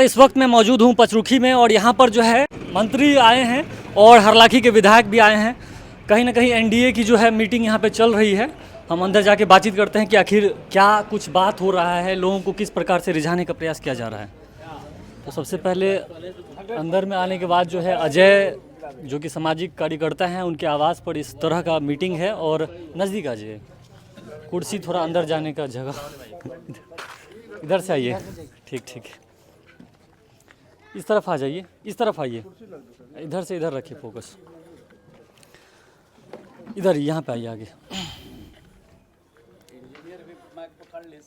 इस वक्त मैं मौजूद हूँ पचरुखी में और यहाँ पर जो है मंत्री आए हैं और हरलाखी के विधायक भी आए हैं। कहीं ना कहीं एनडीए की जो है मीटिंग यहाँ पे चल रही है। हम अंदर जाके बातचीत करते हैं कि आखिर क्या कुछ बात हो रहा है, लोगों को किस प्रकार से रिझाने का प्रयास किया जा रहा है। तो सबसे पहले अंदर में आने के बाद जो है अजय जो कि सामाजिक कार्यकर्ता हैं, उनके आवास पर इस तरह का मीटिंग है और नज़दीक आ जाइए, कुर्सी थोड़ा अंदर जाने का जगह इधर से आइए। ठीक ठीक, इस तरफ आ जाइए, इस तरफ आइए, इधर से इधर रखिए फोकस, इधर यहाँ पे आइए आगे।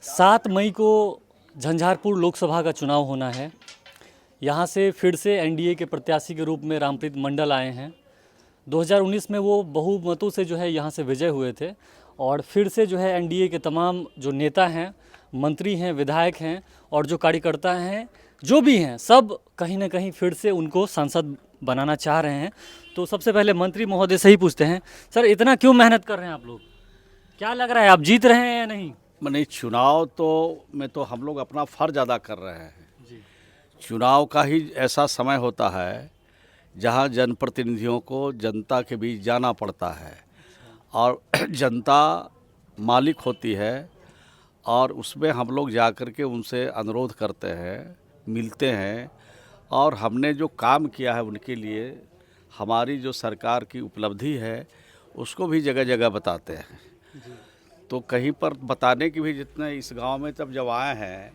7 मई को झंझारपुर लोकसभा का चुनाव होना है। यहाँ से फिर से एनडीए के प्रत्याशी के रूप में रामप्रीत मंडल आए हैं। 2019 में वो बहुमतों से जो है यहाँ से विजय हुए थे और फिर से जो है एनडीए के तमाम जो नेता हैं, मंत्री हैं, विधायक हैं और जो कार्यकर्ता हैं, जो भी हैं, सब कहीं ना कहीं फिर से उनको सांसद बनाना चाह रहे हैं। तो सबसे पहले मंत्री महोदय से ही पूछते हैं, सर इतना क्यों मेहनत कर रहे हैं आप लोग? क्या लग रहा है, आप जीत रहे हैं या नहीं? नहीं, चुनाव में तो हम लोग अपना फ़र्ज अदा कर रहे हैं जी। चुनाव का ही ऐसा समय होता है जहां जनप्रतिनिधियों को जनता के बीच जाना पड़ता है और जनता मालिक होती है और उसमें हम लोग जा कर के उनसे अनुरोध करते हैं, मिलते हैं और हमने जो काम किया है उनके लिए, हमारी जो सरकार की उपलब्धि है उसको भी जगह जगह बताते हैं। तो कहीं पर बताने की भी, जितने इस गांव में जब आए हैं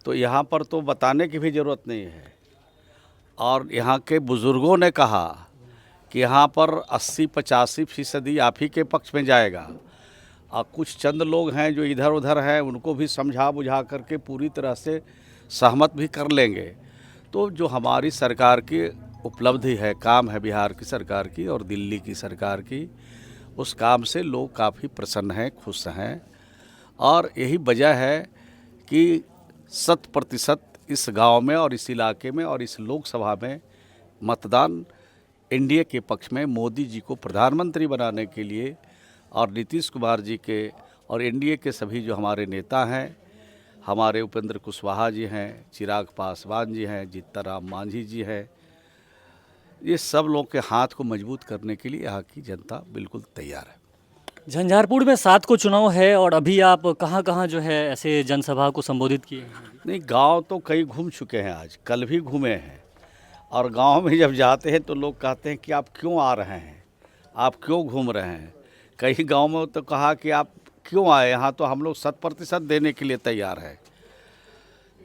तो यहाँ पर तो बताने की भी ज़रूरत नहीं है। और यहाँ के बुज़ुर्गों ने कहा कि यहाँ पर 80-85% आप ही के पक्ष में जाएगा और कुछ चंद लोग हैं जो इधर उधर हैं, उनको भी समझा बुझा करके पूरी तरह से सहमत भी कर लेंगे। तो जो हमारी सरकार की उपलब्धि है, काम है बिहार की सरकार की और दिल्ली की सरकार की, उस काम से लोग काफ़ी प्रसन्न हैं, खुश हैं। और यही वजह है कि 100% इस गांव में और इस इलाके में और इस लोकसभा में मतदान एनडीए के पक्ष में मोदी जी को प्रधानमंत्री बनाने के लिए और नीतीश कुमार जी के और एनडीए के सभी जो हमारे नेता हैं, हमारे उपेंद्र कुशवाहा जी हैं, चिराग पासवान जी हैं, जीतनराम मांझी जी हैं, ये सब लोग के हाथ को मजबूत करने के लिए यहाँ की जनता बिल्कुल तैयार है। झंझारपुर में 7 को चुनाव है और अभी आप कहाँ कहाँ जो है ऐसे जनसभा को संबोधित किए हैं? नहीं, गांव तो कई घूम चुके हैं, आज कल भी घूमे हैं। और गांव में जब जाते हैं तो लोग कहते हैं कि आप क्यों आ रहे हैं, आप क्यों घूम रहे हैं। कई गांव में तो कहा कि आप क्यों आए, यहाँ तो हम लोग 100% देने के लिए तैयार है।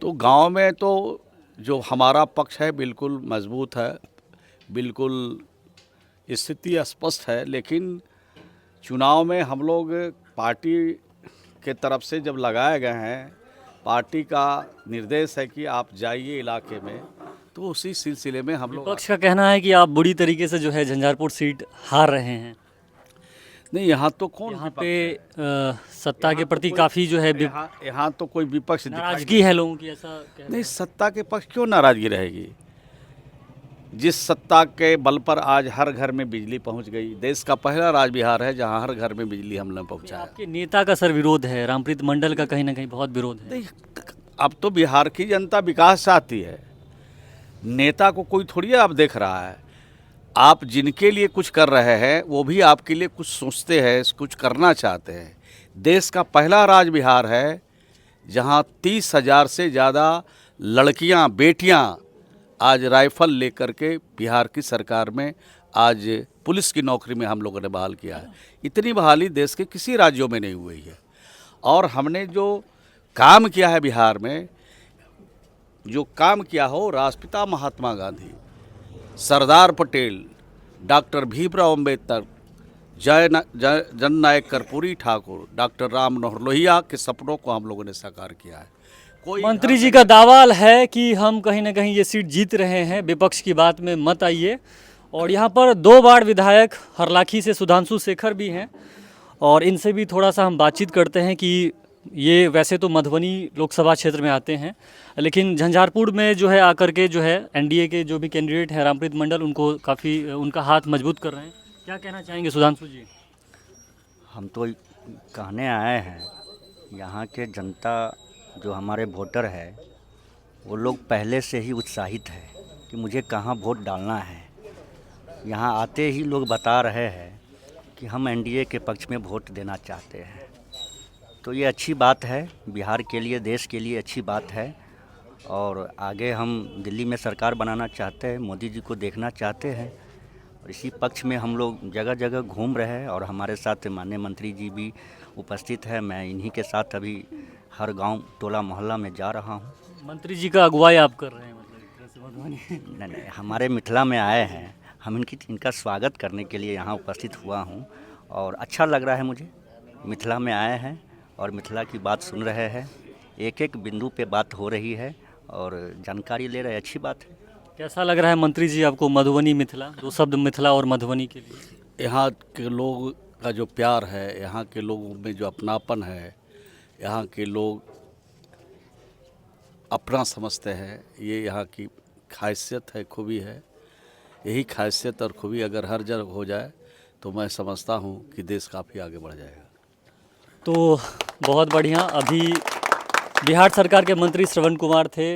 तो गांव में तो जो हमारा पक्ष है बिल्कुल मजबूत है, बिल्कुल स्थिति स्पष्ट है। लेकिन चुनाव में हम लोग पार्टी के तरफ से जब लगाए गए हैं, पार्टी का निर्देश है कि आप जाइए इलाके में, तो उसी सिलसिले में हम लोग। विपक्ष का कहना है कि आप बुरी तरीके से जो है झंझारपुर सीट हार रहे हैं। नहीं, यहाँ तो कौन यहाँ पे सत्ता के प्रति काफ़ी जो है यहाँ तो कोई विपक्ष नाराजगी है लोगों की, ऐसा नहीं। सत्ता के पक्ष क्यों नाराजगी रहेगी? जिस सत्ता के बल पर आज हर घर में बिजली पहुंच गई, देश का पहला राज्य बिहार है जहां हर घर में बिजली हमने पहुंचाया। आपके नेता का सर विरोध है, रामप्रीत मंडल का कहीं ना कहीं बहुत विरोध है। नहीं, अब तो बिहार की जनता विकास चाहती है, नेता को कोई थोड़ी अब देख रहा है। आप जिनके लिए कुछ कर रहे हैं वो भी आपके लिए कुछ सोचते हैं, कुछ करना चाहते हैं। देश का पहला राज्य बिहार है जहां 30,000 से ज़्यादा लड़कियां, बेटियां आज राइफल लेकर के बिहार की सरकार में आज पुलिस की नौकरी में हम लोगों ने बहाल किया है। इतनी बहाली देश के किसी राज्यों में नहीं हुई है। और हमने जो काम किया है बिहार में, जो काम किया हो, राष्ट्रपिता महात्मा गांधी, सरदार पटेल, डॉक्टर भीमराव अम्बेडकर, जननायक कर्पूरी ठाकुर, डॉक्टर राम मनोहर लोहिया के सपनों को हम लोगों ने साकार किया है। मंत्री जी का दावा है कि हम कहीं ना कहीं ये सीट जीत रहे हैं, विपक्ष की बात में मत आइए। और यहाँ पर 2 बार विधायक हरलाखी से सुधांशु शेखर भी हैं और इनसे भी थोड़ा सा हम बातचीत करते हैं कि ये वैसे तो मधुबनी लोकसभा क्षेत्र में आते हैं, लेकिन झंझारपुर में जो है आकर के जो है एनडीए के जो भी कैंडिडेट हैं रामप्रीत मंडल, उनको काफ़ी उनका हाथ मजबूत कर रहे हैं। क्या कहना चाहेंगे सुधांशु जी? हम तो कहने आए हैं, यहाँ के जनता जो हमारे वोटर है वो लोग पहले से ही उत्साहित है कि मुझे कहाँ वोट डालना है। यहाँ आते ही लोग बता रहे हैं कि हम एनडीए के पक्ष में वोट देना चाहते हैं। तो ये अच्छी बात है, बिहार के लिए, देश के लिए अच्छी बात है। और आगे हम दिल्ली में सरकार बनाना चाहते हैं, मोदी जी को देखना चाहते हैं। और इसी पक्ष में हम लोग जगह जगह घूम रहे हैं और हमारे साथ माननीय मंत्री जी भी उपस्थित है। मैं इन्हीं के साथ अभी हर गांव, टोला, मोहल्ला में जा रहा हूं। मंत्री जी का अगुवाई आप कर रहे हैं, मतलब एक तरह से मधुबनी। नहीं, हमारे मिथिला में आए हैं, हम इनका स्वागत करने के लिए यहाँ उपस्थित हुआ हूँ और अच्छा लग रहा है मुझे। मिथिला में आए हैं और मिथिला की बात सुन रहे हैं, एक एक बिंदु पे बात हो रही है और जानकारी ले रहे हैं, अच्छी बात है। कैसा लग रहा है मंत्री जी आपको मधुबनी मिथिला, दो शब्द मिथिला और मधुबनी के लिए? यहाँ के लोग का जो प्यार है, यहाँ के लोगों में जो अपनापन है, यहाँ के लोग अपना समझते हैं, ये यहाँ की खासियत है, खूबी है। यही खासियत और खूबी अगर हर जगह हो जाए तो मैं समझता हूँ कि देश काफ़ी आगे बढ़ जाएगा। तो बहुत बढ़िया। अभी बिहार सरकार के मंत्री श्रवण कुमार थे,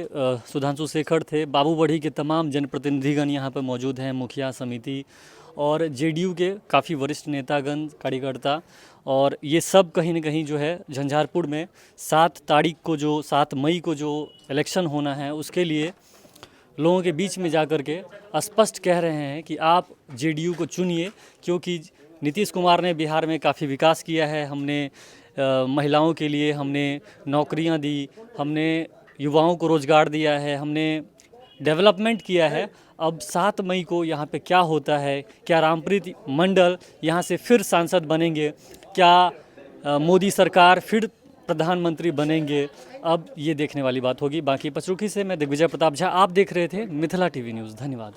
सुधांशु शेखर थे, बाबू बढ़ी के तमाम जनप्रतिनिधिगण यहाँ पर मौजूद हैं, मुखिया समिति और जेडीयू के काफ़ी वरिष्ठ नेतागण, कार्यकर्ता। और ये सब कहीं ना कहीं जो है झंझारपुर में 7 मई को जो इलेक्शन होना है उसके लिए लोगों के बीच में जाकर के स्पष्ट कह रहे हैं कि आप जेडीयू को चुनिए, क्योंकि नीतीश कुमार ने बिहार में काफ़ी विकास किया है। हमने महिलाओं के लिए हमने नौकरियां दी, हमने युवाओं को रोज़गार दिया है, हमने डेवलपमेंट किया है। अब 7 मई को यहाँ पे क्या होता है, क्या रामप्रीत मंडल यहाँ से फिर सांसद बनेंगे, क्या मोदी सरकार फिर प्रधानमंत्री बनेंगे, अब ये देखने वाली बात होगी। बाकी पचरुखी से मैं दिग्विजय प्रताप झा, आप देख रहे थे मिथिला टीवी न्यूज़। धन्यवाद।